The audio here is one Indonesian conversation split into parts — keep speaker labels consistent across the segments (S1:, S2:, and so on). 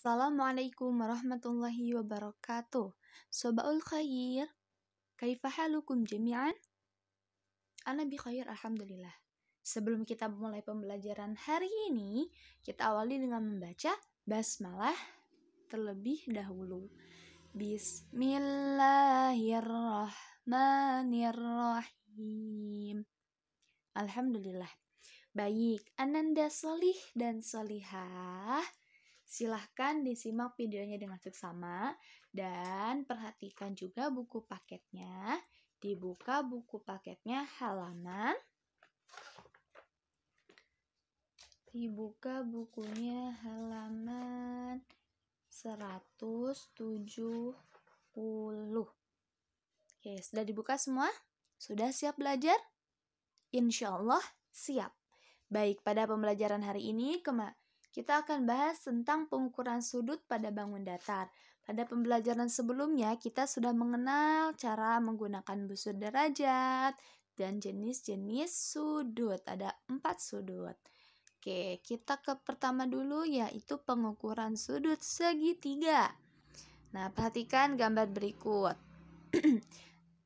S1: Assalamualaikum warahmatullahi wabarakatuh. Sobaul khair, kaifa halukum jami'an? Ana bi khair, alhamdulillah. Sebelum kita mulai pembelajaran hari ini, kita awali dengan membaca basmalah terlebih dahulu. Bismillahirrahmanirrahim. Alhamdulillah. Baik, Ananda Solih dan Solihah, silahkan disimak videonya dengan seksama dan perhatikan juga buku paketnya. Dibuka buku paketnya halaman. Dibuka bukunya halaman 170. Oke, sudah dibuka semua? Sudah siap belajar? Insya Allah siap. Baik, pada pembelajaran hari ini kita akan bahas tentang pengukuran sudut pada bangun datar. Pada pembelajaran sebelumnya kita sudah mengenal cara menggunakan busur derajat dan jenis-jenis sudut. Ada 4 sudut. Oke, kita ke pertama dulu, yaitu pengukuran sudut segitiga. Nah, perhatikan gambar berikut.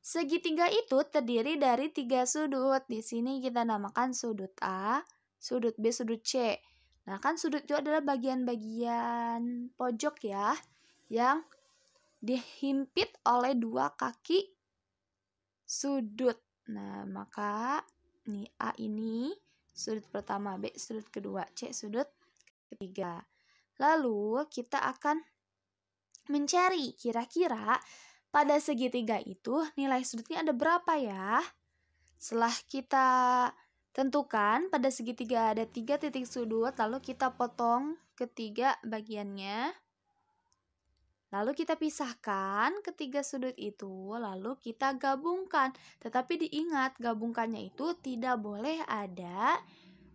S1: Segitiga itu terdiri dari 3 sudut. Di sini kita namakan sudut A, sudut B, sudut C. Nah, kan sudut itu adalah bagian-bagian pojok ya, yang dihimpit oleh 2 kaki sudut. Nah, maka nih A ini sudut pertama, B sudut kedua, C sudut ketiga. Lalu kita akan mencari kira-kira pada segitiga itu nilai sudutnya ada berapa ya? Setelah kita tentukan pada segitiga ada 3 titik sudut, lalu kita potong ketiga bagiannya. Lalu kita pisahkan ketiga sudut itu, lalu kita gabungkan. Tetapi diingat, gabungkannya itu tidak boleh ada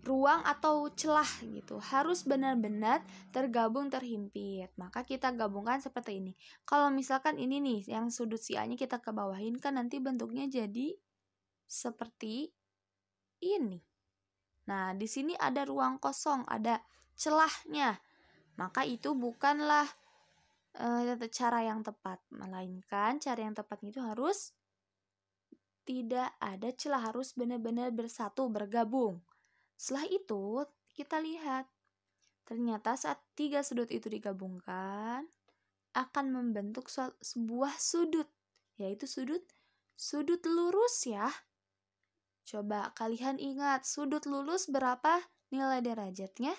S1: ruang atau celah gitu. Harus benar-benar tergabung, terhimpit. Maka kita gabungkan seperti ini. Kalau misalkan ini nih, yang sudut si A-nya kita ke bawahin, kan nanti bentuknya jadi seperti ini. Nah, di sini ada ruang kosong, ada celahnya. Maka itu bukanlah cara yang tepat, melainkan cara yang tepat itu harus tidak ada celah, harus benar-benar bersatu, bergabung. Setelah itu kita lihat, ternyata saat 3 sudut itu digabungkan akan membentuk sebuah sudut, yaitu sudut lurus ya. Coba kalian ingat, sudut lurus berapa nilai derajatnya?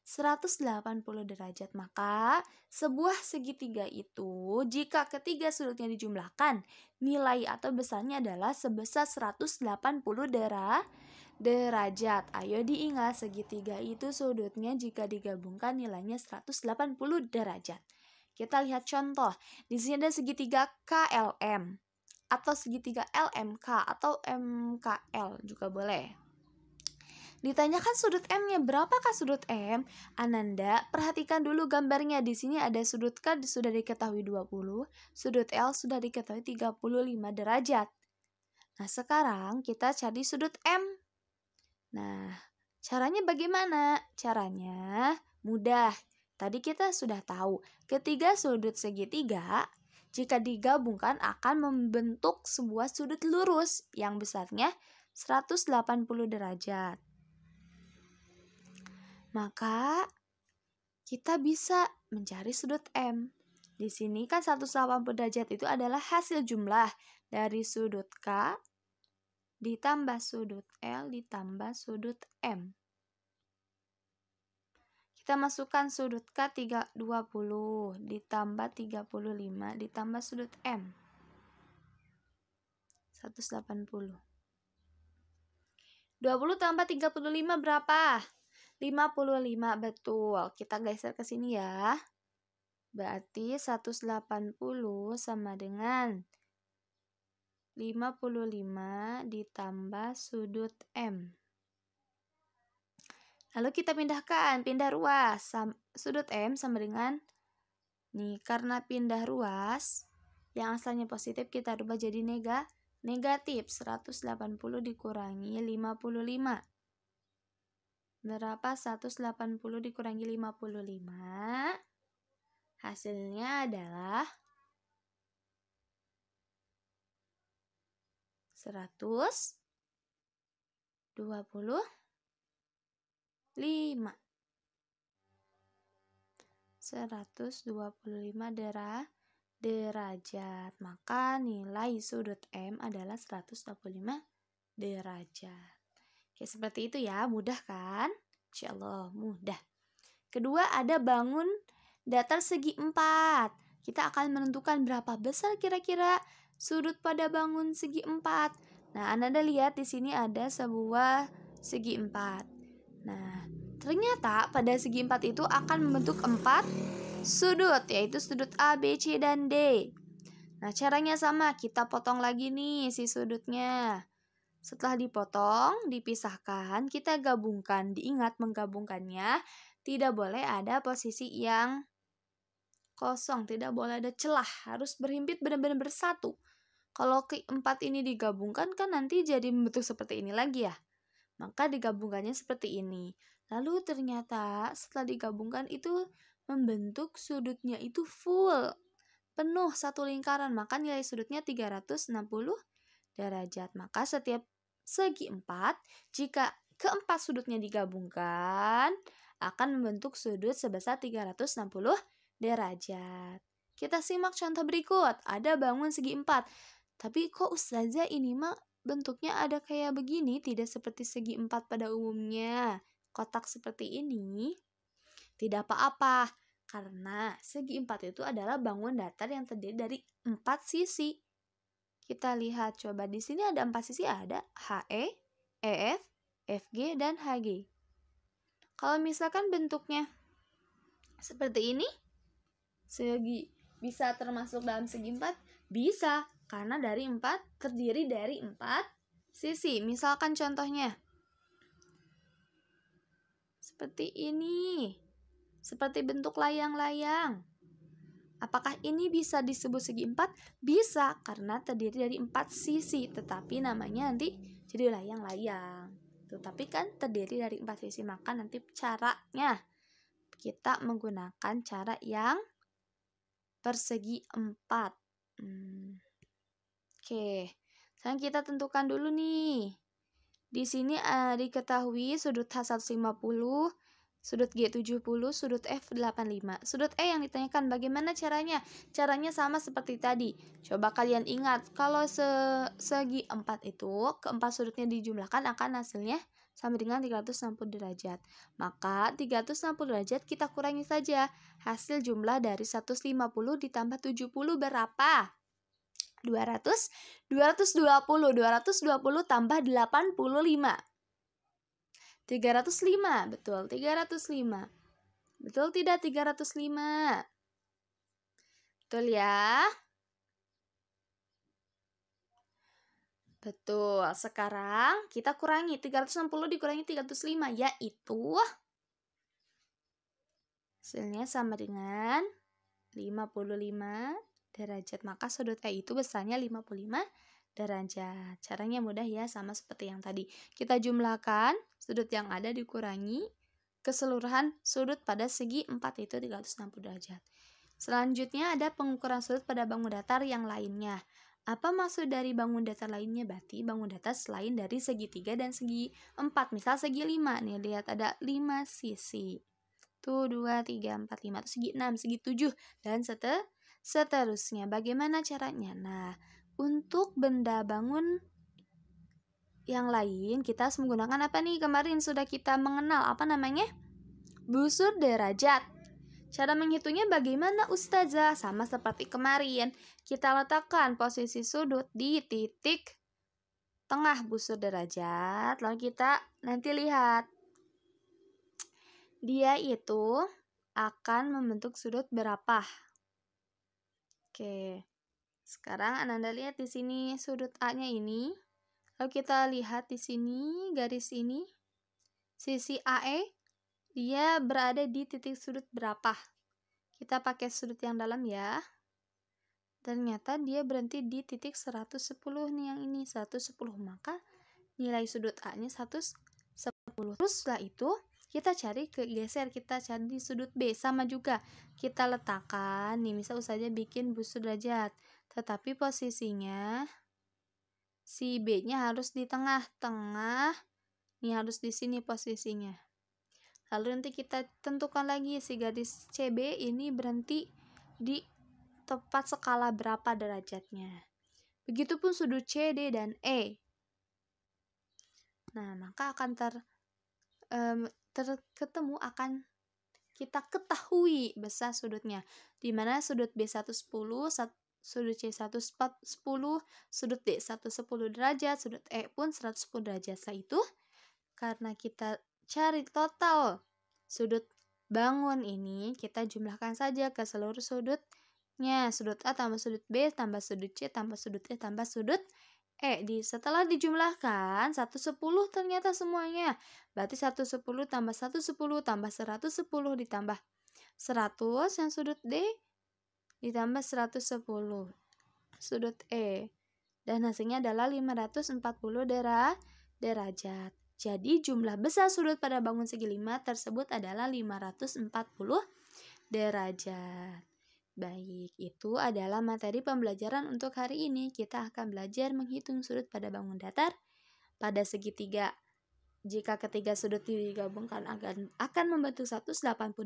S1: 180 derajat. Maka sebuah segitiga itu jika ketiga sudutnya dijumlahkan, nilai atau besarnya adalah sebesar 180 derajat. Ayo diingat, segitiga itu sudutnya jika digabungkan nilainya 180 derajat. Kita lihat contoh. Di sini ada segitiga KLM atau segitiga LMK atau MKL juga boleh. Ditanyakan sudut M-nya, berapakah sudut M? Ananda, perhatikan dulu gambarnya. Di sini ada sudut K sudah diketahui 20, sudut L sudah diketahui 35 derajat. Nah, sekarang kita cari sudut M. Nah, caranya bagaimana? Caranya mudah. Tadi kita sudah tahu, ketiga sudut segitiga jika digabungkan akan membentuk sebuah sudut lurus yang besarnya 180 derajat. Maka kita bisa mencari sudut M. Di sini kan 180 derajat itu adalah hasil jumlah dari sudut K ditambah sudut L ditambah sudut M. Kita masukkan sudut K 20 ditambah 35 ditambah sudut M 180. 20 tambah 35 berapa? 55, betul. Kita geser ke sini ya. Berarti 180 sama dengan 55 ditambah sudut M. Lalu kita pindah ruas. Sudut M sama dengan, nih karena pindah ruas, yang asalnya positif kita rubah jadi negatif. 180 dikurangi 55. Berapa 180 dikurangi 55? Hasilnya adalah 125. 125 derajat. Maka nilai sudut M adalah 125 derajat. Oke, seperti itu ya. Mudah kan? Insyaallah mudah. Kedua, ada bangun datar segi 4. Kita akan menentukan berapa besar kira-kira sudut pada bangun segi 4. Nah, Anda lihat di sini ada sebuah segi 4. Nah, ternyata pada segi 4 itu akan membentuk 4 sudut, yaitu sudut A, B, C, dan D. Nah, caranya sama, kita potong lagi nih si sudutnya. Setelah dipotong, dipisahkan, kita gabungkan. Diingat menggabungkannya, tidak boleh ada posisi yang kosong, tidak boleh ada celah, harus berhimpit benar-benar bersatu. Kalau keempat ini digabungkan kan nanti jadi membentuk seperti ini lagi ya. Maka digabungkannya seperti ini. Lalu ternyata setelah digabungkan itu membentuk sudutnya itu full, penuh satu lingkaran. Maka nilai sudutnya 360 derajat. Maka setiap segi 4, jika keempat sudutnya digabungkan, akan membentuk sudut sebesar 360 derajat. Kita simak contoh berikut. Ada bangun segi 4. Tapi kok Ustazah ini mah bentuknya ada kayak begini, tidak seperti segi 4 pada umumnya. Kotak seperti ini. Tidak apa-apa, karena segi 4 itu adalah bangun datar yang terdiri dari 4 sisi. Kita lihat, coba di sini ada 4 sisi, ada HE, EF, FG, dan HG. Kalau misalkan bentuknya seperti ini, segi bisa termasuk dalam segi 4? Bisa, karena terdiri dari 4 sisi. Misalkan contohnya seperti ini, seperti bentuk layang-layang. Apakah ini bisa disebut segi 4? Bisa, karena terdiri dari 4 sisi, tetapi namanya nanti jadi layang-layang. Tetapi kan terdiri dari 4 sisi, maka nanti caranya kita menggunakan cara yang persegi 4. Oke, sekarang kita tentukan dulu nih. Di sini diketahui sudut H 150, sudut G 70, sudut F 85. Sudut E yang ditanyakan bagaimana caranya? Caranya sama seperti tadi. Coba kalian ingat, kalau segi 4 itu, keempat sudutnya dijumlahkan akan hasilnya sama dengan 360 derajat. Maka 360 derajat kita kurangi saja. Hasil jumlah dari 150 ditambah 70 berapa? 200. 220 tambah 85. 305. Betul, 305. Betul tidak 305? Betul ya? Betul. Sekarang kita kurangi 360 dikurangi 305, yaitu hasilnya sama dengan 55 derajat. Maka sudut E itu besarnya 55 derajat. Caranya mudah ya, sama seperti yang tadi. Kita jumlahkan sudut yang ada dikurangi keseluruhan sudut pada segi 4 itu 360 derajat. Selanjutnya ada pengukuran sudut pada bangun datar yang lainnya. Apa maksud dari bangun datar lainnya? Berarti bangun datar selain dari segi 3 dan segi 4. Misal segi 5. Nih, lihat ada 5 sisi. 1, 2, 3, 4, 5. Itu segi 6, segi 7, dan seterusnya. Bagaimana caranya? Nah, untuk benda bangun yang lain, kita harus menggunakan apa nih? Kemarin sudah kita mengenal, apa namanya? Busur derajat. Cara menghitungnya bagaimana Ustazah? Sama seperti kemarin. Kita letakkan posisi sudut di titik tengah busur derajat. Lalu kita nanti lihat. Dia itu akan membentuk sudut berapa? Oke. Sekarang Ananda lihat di sini sudut A-nya ini. Lalu kita lihat di sini garis ini. Sisi AE dia berada di titik sudut berapa? Kita pakai sudut yang dalam ya. Ternyata dia berhenti di titik 110 nih, yang ini 110. Maka nilai sudut A-nya 110. Terus setelah itu kita cari geser, kita cari di sudut B, sama juga kita letakkan nih, misal usahanya bikin busur derajat, tetapi posisinya si B-nya harus di tengah-tengah nih, harus di sini posisinya. Lalu nanti kita tentukan lagi si garis CB ini berhenti di tepat skala berapa derajatnya. Begitupun sudut CD dan E. Nah, maka akan ketemu, akan kita ketahui besar sudutnya. Di mana sudut B1 10, sudut C1 10, sudut D1 10 derajat, sudut E pun 110 derajat. Setelah itu, karena kita cari total sudut bangun ini, kita jumlahkan saja ke seluruh sudutnya. Sudut A tambah sudut B tambah sudut C tambah sudut E tambah sudut E. Setelah dijumlahkan 110 ternyata semuanya. Berarti 110 tambah 110 tambah 110 ditambah 100 yang sudut D ditambah 110 sudut E. Dan hasilnya adalah 540 derajat. Jadi jumlah besar sudut pada bangun segi 5 tersebut adalah 540 derajat. Baik, itu adalah materi pembelajaran untuk hari ini. Kita akan belajar menghitung sudut pada bangun datar pada segitiga. Jika ketiga sudut digabungkan akan membentuk 180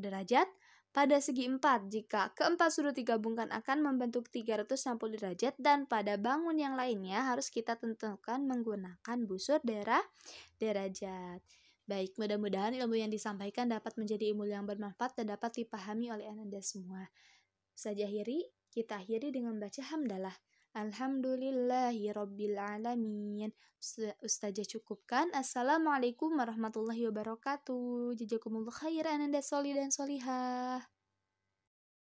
S1: derajat. Pada segi 4, jika keempat sudut digabungkan akan membentuk 360 derajat. Dan pada bangun yang lainnya harus kita tentukan menggunakan busur derajat. Baik, mudah-mudahan ilmu yang disampaikan dapat menjadi ilmu yang bermanfaat dan dapat dipahami oleh Anda semua. Kita akhiri dengan baca hamdalah. Alhamdulillahirrabbilalamin. Ustazah cukupkan. Assalamualaikum warahmatullahi wabarakatuh. Jazakumullah khairan Anda sholih dan sholihah.